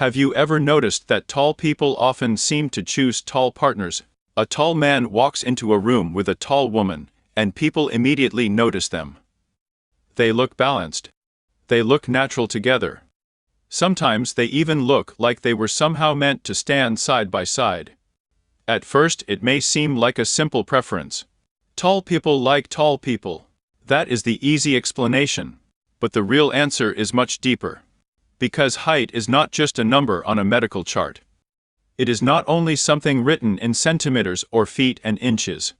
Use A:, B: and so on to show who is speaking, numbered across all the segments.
A: Have you ever noticed that tall people often seem to choose tall partners? A tall man walks into a room with a tall woman, and people immediately notice them. They look balanced. They look natural together. Sometimes they even look like they were somehow meant to stand side by side. At first, it may seem like a simple preference. Tall people like tall people. That is the easy explanation. But the real answer is much deeper. Because height is not just a number on a medical chart. It is not only something written in centimeters or feet and inches.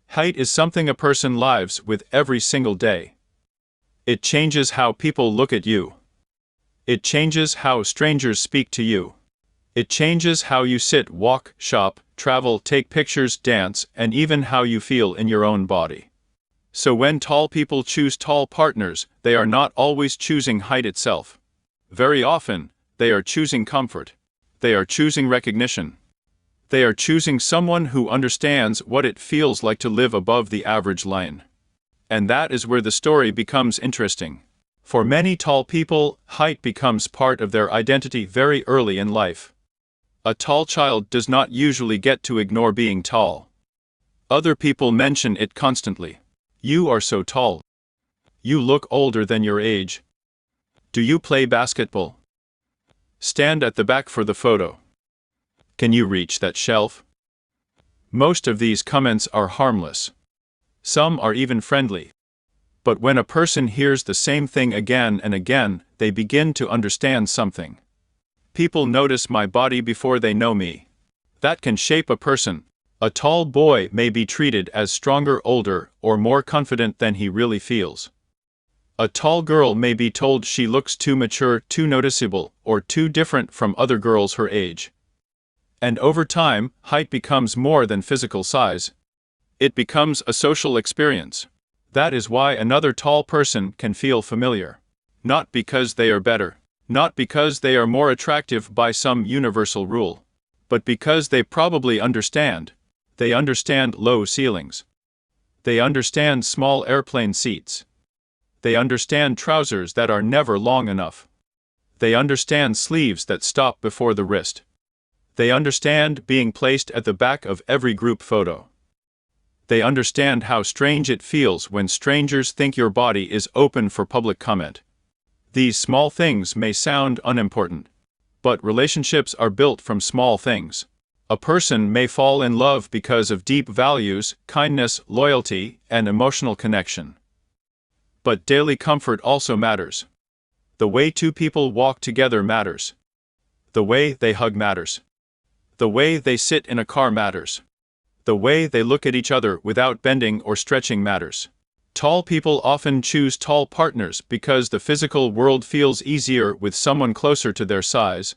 A: Height is something a person lives with every single day. It changes how people look at you. It changes how strangers speak to you. It changes how you sit, walk, shop, travel, take pictures, dance, and even how you feel in your own body. So when tall people choose tall partners, they are not always choosing height itself. Very often, they are choosing comfort. They are choosing recognition. They are choosing someone who understands what it feels like to live above the average line. And that is where the story becomes interesting. For many tall people, height becomes part of their identity very early in life. A tall child does not usually get to ignore being tall. Other people mention it constantly. You are so tall. You look older than your age. Do you play basketball? Stand at the back for the photo. Can you reach that shelf? Most of these comments are harmless. Some are even friendly. But when a person hears the same thing again and again, they begin to understand something. People notice my body before they know me. That can shape a person. A tall boy may be treated as stronger, older, or more confident than he really feels. A tall girl may be told she looks too mature, too noticeable, or too different from other girls her age. And over time, height becomes more than physical size. It becomes a social experience. That is why another tall person can feel familiar. Not because they are better, not because they are more attractive by some universal rule, but because they probably understand. They understand low ceilings. They understand small airplane seats. They understand trousers that are never long enough. They understand sleeves that stop before the wrist. They understand being placed at the back of every group photo. They understand how strange it feels when strangers think your body is open for public comment. These small things may sound unimportant, but relationships are built from small things. A person may fall in love because of deep values, kindness, loyalty, and emotional connection. But daily comfort also matters. The way two people walk together matters. The way they hug matters. The way they sit in a car matters. The way they look at each other without bending or stretching matters. Tall people often choose tall partners because the physical world feels easier with someone closer to their size.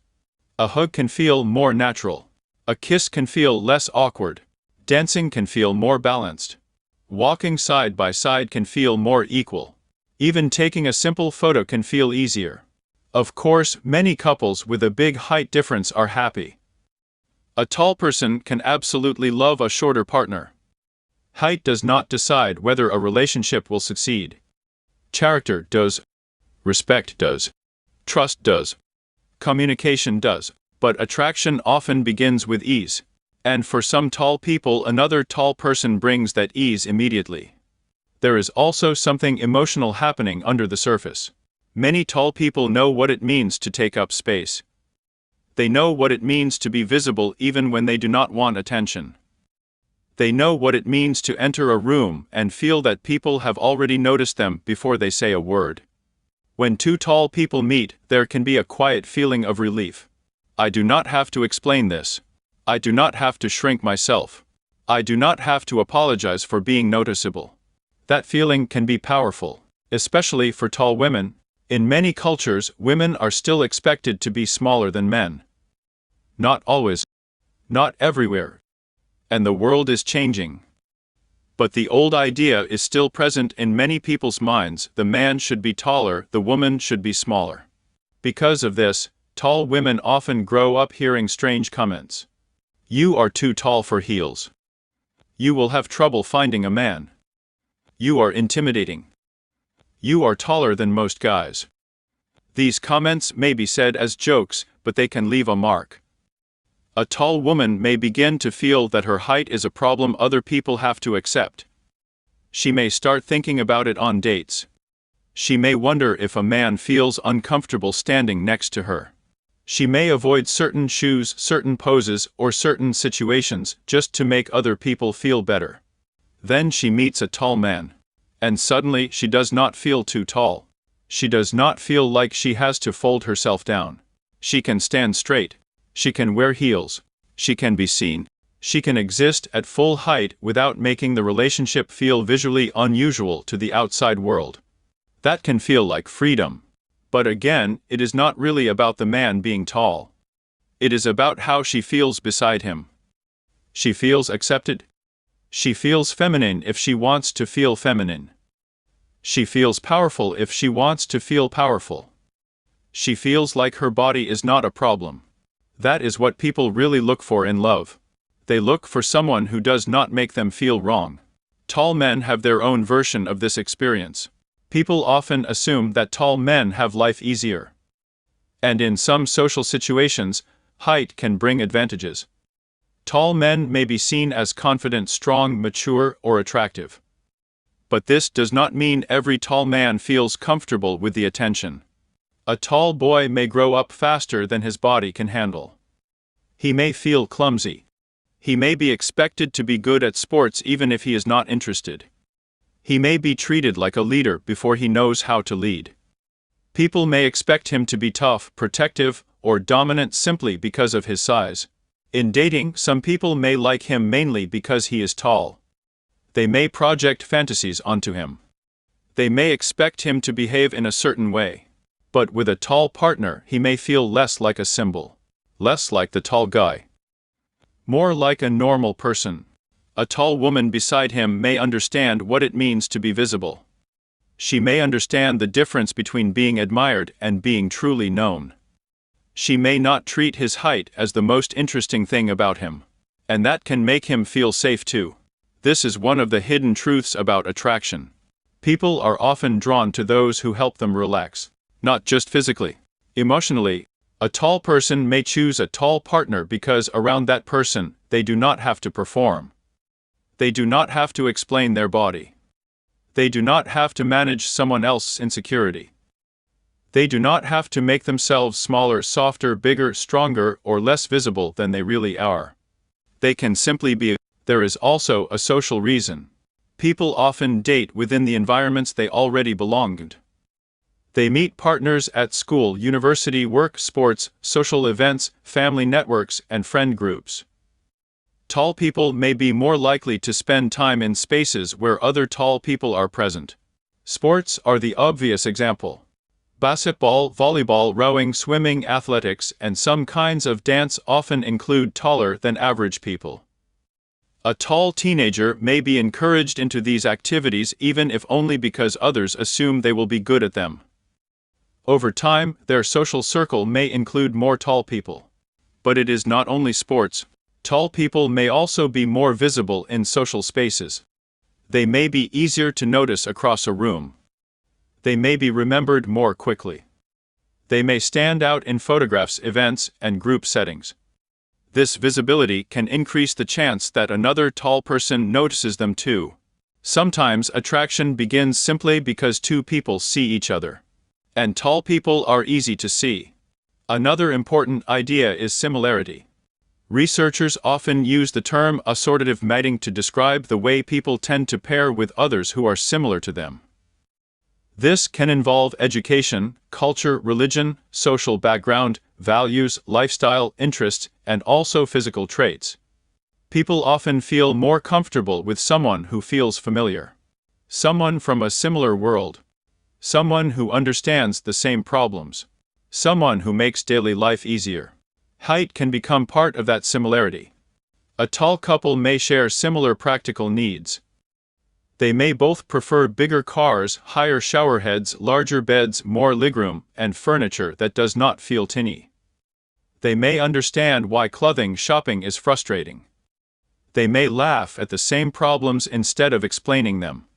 A: A hug can feel more natural. A kiss can feel less awkward. Dancing can feel more balanced. Walking side by side can feel more equal. Even taking a simple photo can feel easier. Of course, many couples with a big height difference are happy. A tall person can absolutely love a shorter partner. Height does not decide whether a relationship will succeed. Character does. Respect does. Trust does. Communication does. But attraction often begins with ease. And for some tall people, another tall person brings that ease immediately. There is also something emotional happening under the surface. Many tall people know what it means to take up space. They know what it means to be visible even when they do not want attention. They know what it means to enter a room and feel that people have already noticed them before they say a word. When two tall people meet, there can be a quiet feeling of relief. I do not have to explain this. I do not have to shrink myself. I do not have to apologize for being noticeable. That feeling can be powerful, especially for tall women. In many cultures, women are still expected to be smaller than men. Not always. Not everywhere. And the world is changing. But the old idea is still present in many people's minds: the man should be taller, the woman should be smaller. Because of this, tall women often grow up hearing strange comments. You are too tall for heels. You will have trouble finding a man. You are intimidating. You are taller than most guys. These comments may be said as jokes, but they can leave a mark. A tall woman may begin to feel that her height is a problem other people have to accept. She may start thinking about it on dates. She may wonder if a man feels uncomfortable standing next to her. She may avoid certain shoes, certain poses, or certain situations just to make other people feel better. Then she meets a tall man. And suddenly she does not feel too tall. She does not feel like she has to fold herself down. She can stand straight. She can wear heels. She can be seen. She can exist at full height without making the relationship feel visually unusual to the outside world. That can feel like freedom. But again, it is not really about the man being tall. It is about how she feels beside him. She feels accepted. She feels feminine if she wants to feel feminine. She feels powerful if she wants to feel powerful. She feels like her body is not a problem. That is what people really look for in love. They look for someone who does not make them feel wrong. Tall men have their own version of this experience. People often assume that tall men have life easier. And in some social situations, height can bring advantages. Tall men may be seen as confident, strong, mature, or attractive. But this does not mean every tall man feels comfortable with the attention. A tall boy may grow up faster than his body can handle. He may feel clumsy. He may be expected to be good at sports even if he is not interested. He may be treated like a leader before he knows how to lead. People may expect him to be tough, protective, or dominant simply because of his size. In dating, some people may like him mainly because he is tall. They may project fantasies onto him. They may expect him to behave in a certain way. But with a tall partner, he may feel less like a symbol. Less like the tall guy. More like a normal person. A tall woman beside him may understand what it means to be visible. She may understand the difference between being admired and being truly known. She may not treat his height as the most interesting thing about him. And that can make him feel safe too. This is one of the hidden truths about attraction. People are often drawn to those who help them relax. Not just physically. Emotionally, a tall person may choose a tall partner because around that person, they do not have to perform. They do not have to explain their body. They do not have to manage someone else's insecurity. They do not have to make themselves smaller, softer, bigger, stronger, or less visible than they really are. They can simply be. There is also a social reason. People often date within the environments they already belonged. They meet partners at school, university, work, sports, social events, family networks, and friend groups. Tall people may be more likely to spend time in spaces where other tall people are present. Sports are the obvious example. Basketball, volleyball, rowing, swimming, athletics, and some kinds of dance often include taller than average people. A tall teenager may be encouraged into these activities even if only because others assume they will be good at them. Over time, their social circle may include more tall people. But it is not only sports. Tall people may also be more visible in social spaces. They may be easier to notice across a room. They may be remembered more quickly. They may stand out in photographs, events, and group settings. This visibility can increase the chance that another tall person notices them too. Sometimes attraction begins simply because two people see each other. And tall people are easy to see. Another important idea is similarity. Researchers often use the term assortative mating to describe the way people tend to pair with others who are similar to them. This can involve education, culture, religion, social background, values, lifestyle, interests, and also physical traits. People often feel more comfortable with someone who feels familiar. Someone from a similar world. Someone who understands the same problems. Someone who makes daily life easier. Height can become part of that similarity. A tall couple may share similar practical needs. They may both prefer bigger cars, higher shower heads, larger beds, more legroom, and furniture that does not feel tinny. They may understand why clothing shopping is frustrating. They may laugh at the same problems instead of explaining them.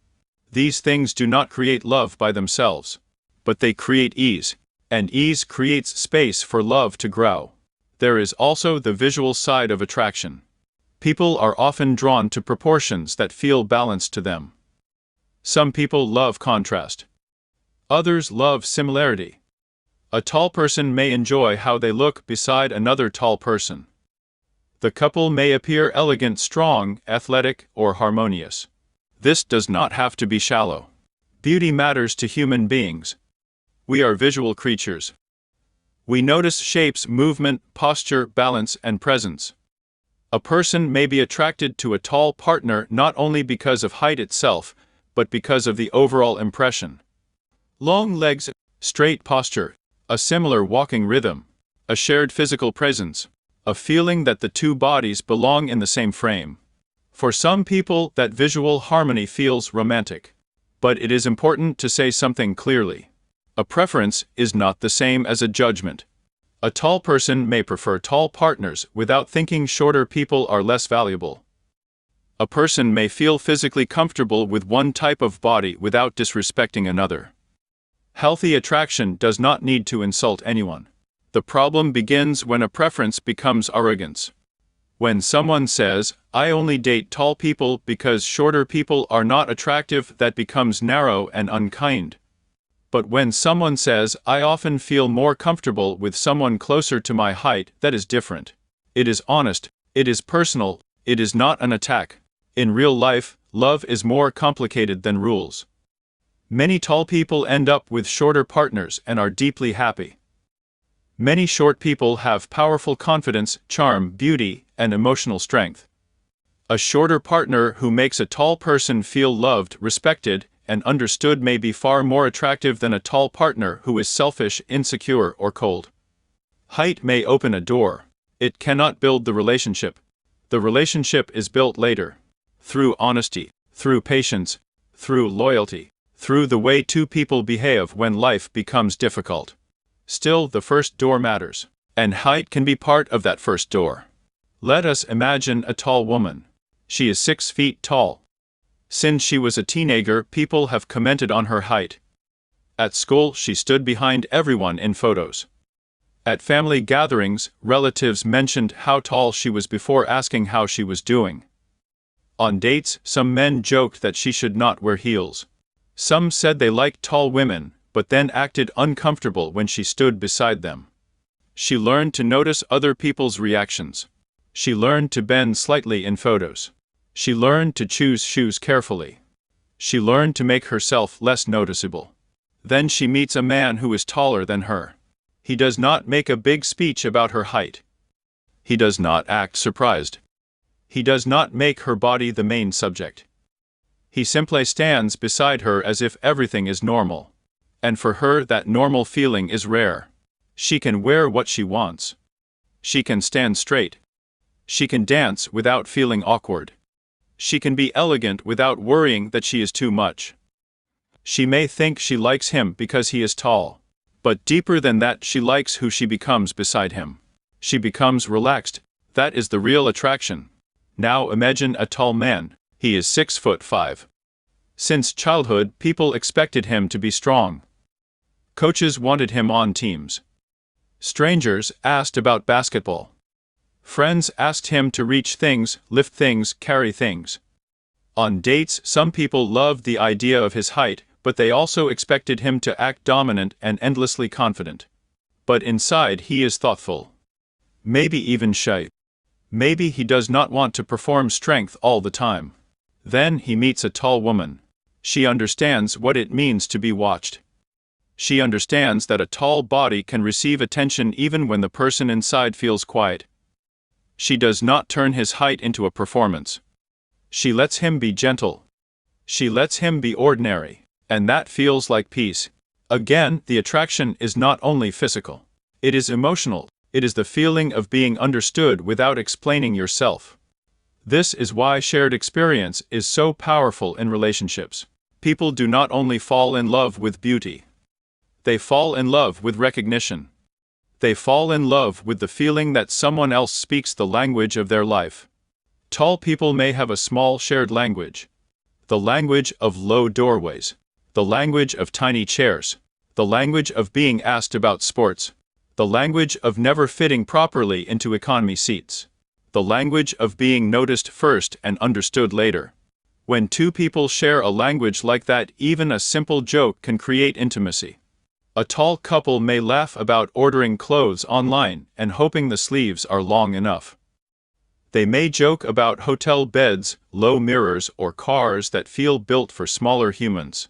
A: These things do not create love by themselves. But they create ease. and ease creates space for love to grow. There is also the visual side of attraction. People are often drawn to proportions that feel balanced to them. Some people love contrast. Others love similarity. A tall person may enjoy how they look beside another tall person. The couple may appear elegant, strong, athletic, or harmonious. This does not have to be shallow. Beauty matters to human beings. We are visual creatures. We notice shapes, movement, posture, balance, and presence. A person may be attracted to a tall partner not only because of height itself, but because of the overall impression. Long legs, straight posture, a similar walking rhythm, a shared physical presence, a feeling that the two bodies belong in the same frame. For some people, that visual harmony feels romantic. But it is important to say something clearly. A preference is not the same as a judgment. A tall person may prefer tall partners without thinking shorter people are less valuable. A person may feel physically comfortable with one type of body without disrespecting another. Healthy attraction does not need to insult anyone. The problem begins when a preference becomes arrogance. When someone says, "I only date tall people because shorter people are not attractive," that becomes narrow and unkind. But when someone says, "I often feel more comfortable with someone closer to my height," that is different. It is honest, it is personal, it is not an attack. In real life, love is more complicated than rules. Many tall people end up with shorter partners and are deeply happy. Many short people have powerful confidence, charm, beauty, and emotional strength. A shorter partner who makes a tall person feel loved, respected, and understood may be far more attractive than a tall partner who is selfish, insecure, or cold. Height may open a door. It cannot build the relationship. The relationship is built later. Through honesty, through patience, through loyalty, through the way two people behave when life becomes difficult. Still, the first door matters, and height can be part of that first door. Let us imagine a tall woman. She is 6 feet tall. Since she was a teenager, people have commented on her height. At school, she stood behind everyone in photos. At family gatherings, relatives mentioned how tall she was before asking how she was doing. On dates, some men joked that she should not wear heels. Some said they liked tall women, but then acted uncomfortable when she stood beside them. She learned to notice other people's reactions. She learned to bend slightly in photos. She learned to choose shoes carefully. She learned to make herself less noticeable. Then she meets a man who is taller than her. He does not make a big speech about her height. He does not act surprised. He does not make her body the main subject. He simply stands beside her as if everything is normal. And for her, that normal feeling is rare. She can wear what she wants. She can stand straight. She can dance without feeling awkward. She can be elegant without worrying that she is too much. She may think she likes him because he is tall. But deeper than that, she likes who she becomes beside him. She becomes relaxed. That is the real attraction. Now imagine a tall man. He is 6'5". Since childhood, people expected him to be strong. Coaches wanted him on teams. Strangers asked about basketball. Friends asked him to reach things, lift things, carry things. On dates, some people loved the idea of his height, but they also expected him to act dominant and endlessly confident. But inside, he is thoughtful. Maybe even shy. Maybe he does not want to perform strength all the time. Then he meets a tall woman. She understands what it means to be watched. She understands that a tall body can receive attention even when the person inside feels quiet. She does not turn his height into a performance. She lets him be gentle. She lets him be ordinary. And that feels like peace. Again, the attraction is not only physical. It is emotional. It is the feeling of being understood without explaining yourself. This is why shared experience is so powerful in relationships. People do not only fall in love with beauty. They fall in love with recognition. They fall in love with the feeling that someone else speaks the language of their life. Tall people may have a small shared language. The language of low doorways. The language of tiny chairs. the language of being asked about sports, the language of never fitting properly into economy seats, the language of being noticed first and understood later. When two people share a language like that, even a simple joke can create intimacy. A tall couple may laugh about ordering clothes online and hoping the sleeves are long enough. They may joke about hotel beds, low mirrors, or cars that feel built for smaller humans.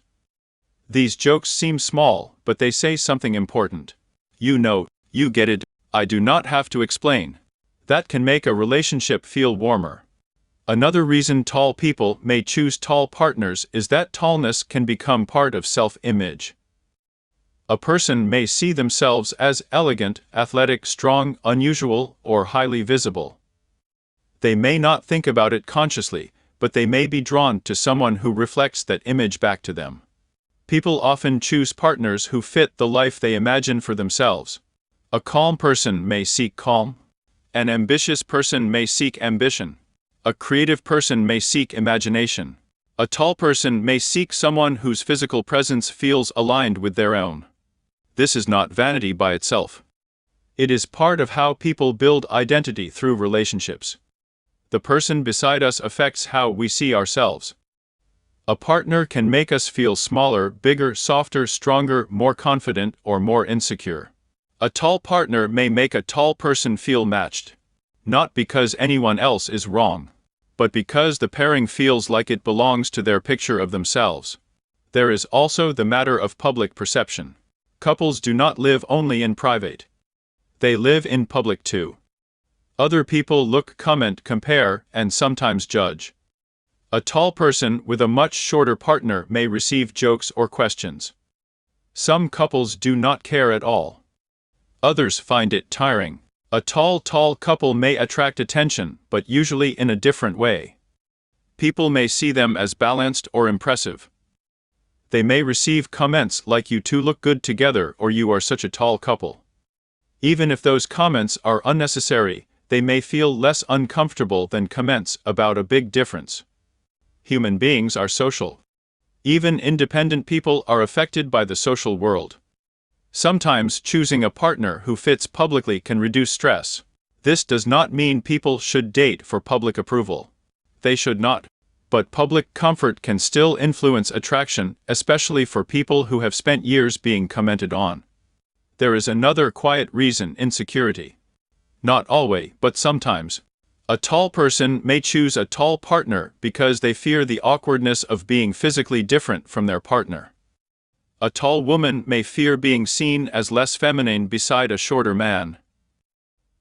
A: These jokes seem small, but they say something important. You know, you get it, I do not have to explain. That can make a relationship feel warmer. Another reason tall people may choose tall partners is that tallness can become part of self-image. A person may see themselves as elegant, athletic, strong, unusual, or highly visible. They may not think about it consciously, but they may be drawn to someone who reflects that image back to them. People often choose partners who fit the life they imagine for themselves. A calm person may seek calm. An ambitious person may seek ambition. A creative person may seek imagination. A tall person may seek someone whose physical presence feels aligned with their own. This is not vanity by itself. It is part of how people build identity through relationships. The person beside us affects how we see ourselves. A partner can make us feel smaller, bigger, softer, stronger, more confident, or more insecure. A tall partner may make a tall person feel matched. Not because anyone else is wrong, but because the pairing feels like it belongs to their picture of themselves. There is also the matter of public perception. Couples do not live only in private. They live in public too. Other people look, comment, compare, and sometimes judge. A tall person with a much shorter partner may receive jokes or questions. Some couples do not care at all. Others find it tiring. A tall couple may attract attention, but usually in a different way. People may see them as balanced or impressive. They may receive comments like "you two look good together" or "you are such a tall couple." Even if those comments are unnecessary, they may feel less uncomfortable than comments about a big difference. Human beings are social. Even independent people are affected by the social world. Sometimes choosing a partner who fits publicly can reduce stress. This does not mean people should date for public approval. They should not. But public comfort can still influence attraction, especially for people who have spent years being commented on. There is another quiet reason: insecurity. Not always, but sometimes. A tall person may choose a tall partner because they fear the awkwardness of being physically different from their partner. A tall woman may fear being seen as less feminine beside a shorter man.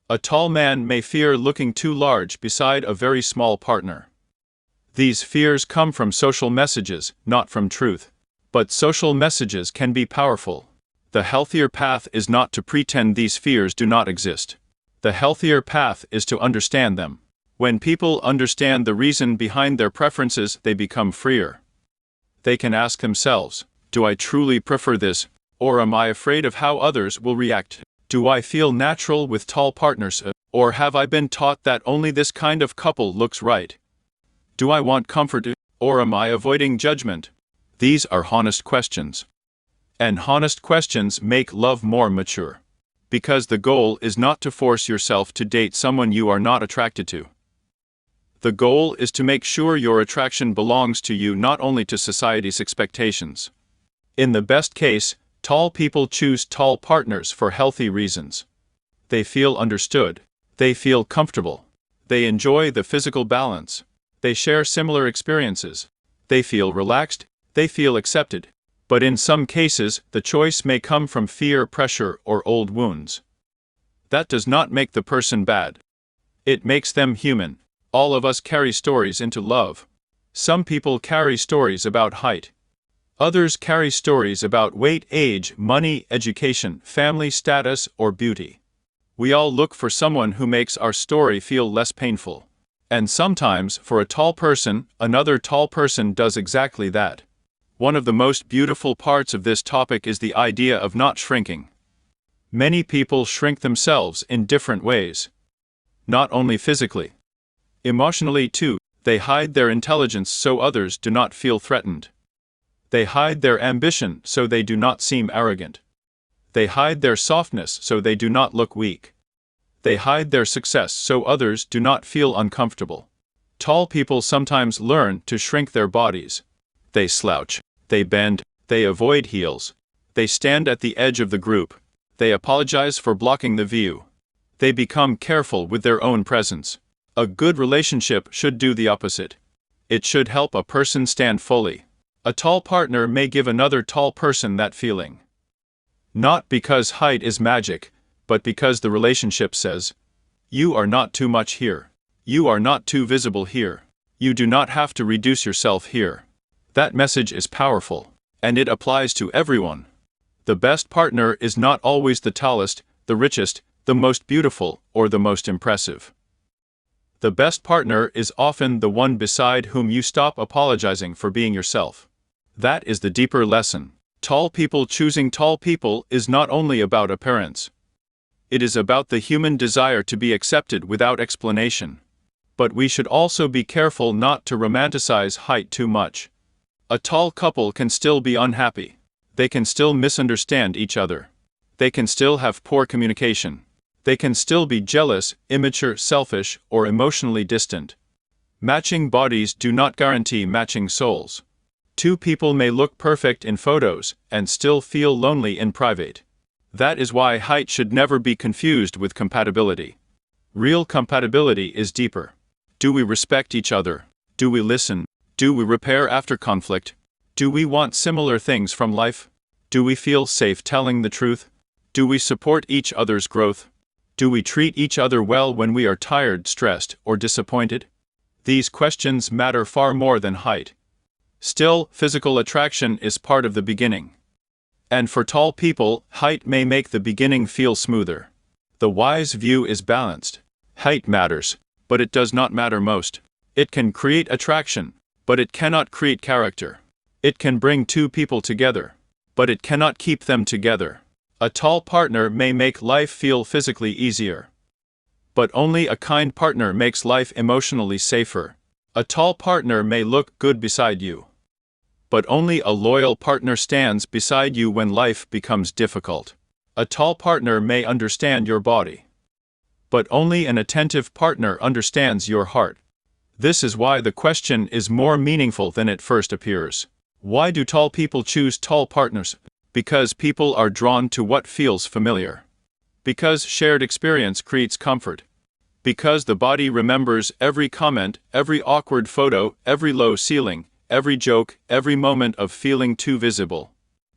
A: A tall man may fear looking too large beside a very small partner. These fears come from social messages, not from truth. But social messages can be powerful. The healthier path is not to pretend these fears do not exist. The healthier path is to understand them. When people understand the reason behind their preferences, they become freer. They can ask themselves, do I truly prefer this, or am I afraid of how others will react? Do I feel natural with tall partners, or have I been taught that only this kind of couple looks right? Do I want comfort, or am I avoiding judgment? These are honest questions. And honest questions make love more mature. Because the goal is not to force yourself to date someone you are not attracted to. The goal is to make sure your attraction belongs to you, not only to society's expectations. In the best case, tall people choose tall partners for healthy reasons. They feel understood. They feel comfortable. They enjoy the physical balance. They share similar experiences. They feel relaxed. They feel accepted. But in some cases, the choice may come from fear, pressure, or old wounds. That does not make the person bad. It makes them human. All of us carry stories into love. Some people carry stories about height. Others carry stories about weight, age, money, education, family status, or beauty. We all look for someone who makes our story feel less painful. And sometimes, for a tall person, another tall person does exactly that. One of the most beautiful parts of this topic is the idea of not shrinking. Many people shrink themselves in different ways. Not only physically. Emotionally too, they hide their intelligence so others do not feel threatened. They hide their ambition so they do not seem arrogant. They hide their softness so they do not look weak. They hide their success so others do not feel uncomfortable. Tall people sometimes learn to shrink their bodies. They slouch. They bend. They avoid heels. They stand at the edge of the group. They apologize for blocking the view. They become careful with their own presence. A good relationship should do the opposite. It should help a person stand fully. A tall partner may give another tall person that feeling. Not because height is magic, but because the relationship says, "You are not too much here. You are not too visible here. You do not have to reduce yourself here." That message is powerful, and it applies to everyone. The best partner is not always the tallest, the richest, the most beautiful, or the most impressive. The best partner is often the one beside whom you stop apologizing for being yourself. That is the deeper lesson. Tall people choosing tall people is not only about appearance. It is about the human desire to be accepted without explanation. But we should also be careful not to romanticize height too much. A tall couple can still be unhappy. They can still misunderstand each other. They can still have poor communication. They can still be jealous, immature, selfish, or emotionally distant. Matching bodies do not guarantee matching souls. Two people may look perfect in photos and still feel lonely in private. That is why height should never be confused with compatibility. Real compatibility is deeper. Do we respect each other? Do we listen? Do we repair after conflict? Do we want similar things from life? Do we feel safe telling the truth? Do we support each other's growth? Do we treat each other well when we are tired, stressed, or disappointed? These questions matter far more than height. Still, physical attraction is part of the beginning. And for tall people, height may make the beginning feel smoother. The wise view is balanced. Height matters, but it does not matter most. It can create attraction, but it cannot create character. It can bring two people together, but it cannot keep them together. A tall partner may make life feel physically easier. But only a kind partner makes life emotionally safer. A tall partner may look good beside you. But only a loyal partner stands beside you when life becomes difficult. A tall partner may understand your body. But only an attentive partner understands your heart. This is why the question is more meaningful than it first appears. Why do tall people choose tall partners? Because people are drawn to what feels familiar. Because shared experience creates comfort. Because the body remembers every comment, every awkward photo, every low ceiling, every joke, every moment of feeling too visible.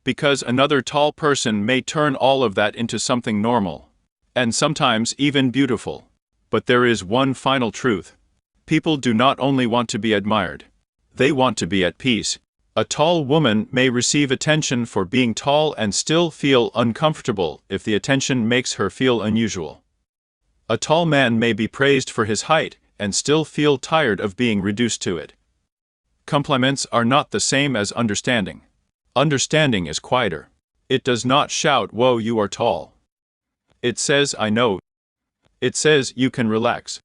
A: Because another tall person may turn all of that into something normal. And sometimes even beautiful. But there is one final truth. People do not only want to be admired. They want to be at peace. A tall woman may receive attention for being tall and still feel uncomfortable if the attention makes her feel unusual. A tall man may be praised for his height and still feel tired of being reduced to it. Compliments are not the same as understanding. Understanding is quieter. It does not shout, "Whoa, you are tall." It says, "I know." It says, "You can relax."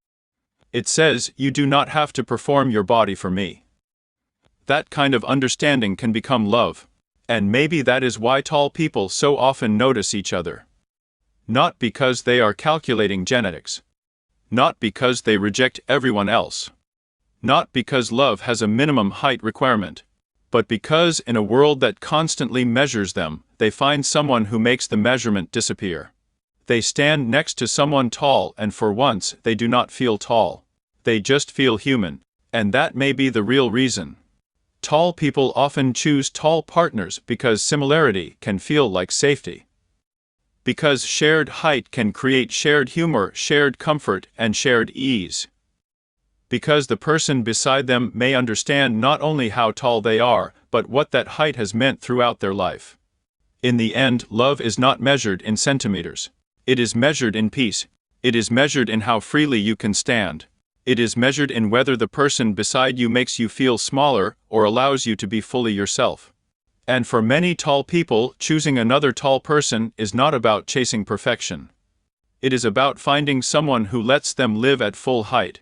A: It says, "You do not have to perform your body for me." That kind of understanding can become love. And maybe that is why tall people so often notice each other. Not because they are calculating genetics. Not because they reject everyone else. Not because love has a minimum height requirement. But because in a world that constantly measures them, they find someone who makes the measurement disappear. They stand next to someone tall and for once they do not feel tall. They just feel human. And that may be the real reason. Tall people often choose tall partners because similarity can feel like safety. Because shared height can create shared humor, shared comfort, and shared ease. Because the person beside them may understand not only how tall they are, but what that height has meant throughout their life. In the end, love is not measured in centimeters. It is measured in peace. It is measured in how freely you can stand. It is measured in whether the person beside you makes you feel smaller or allows you to be fully yourself. And for many tall people, choosing another tall person is not about chasing perfection. It is about finding someone who lets them live at full height.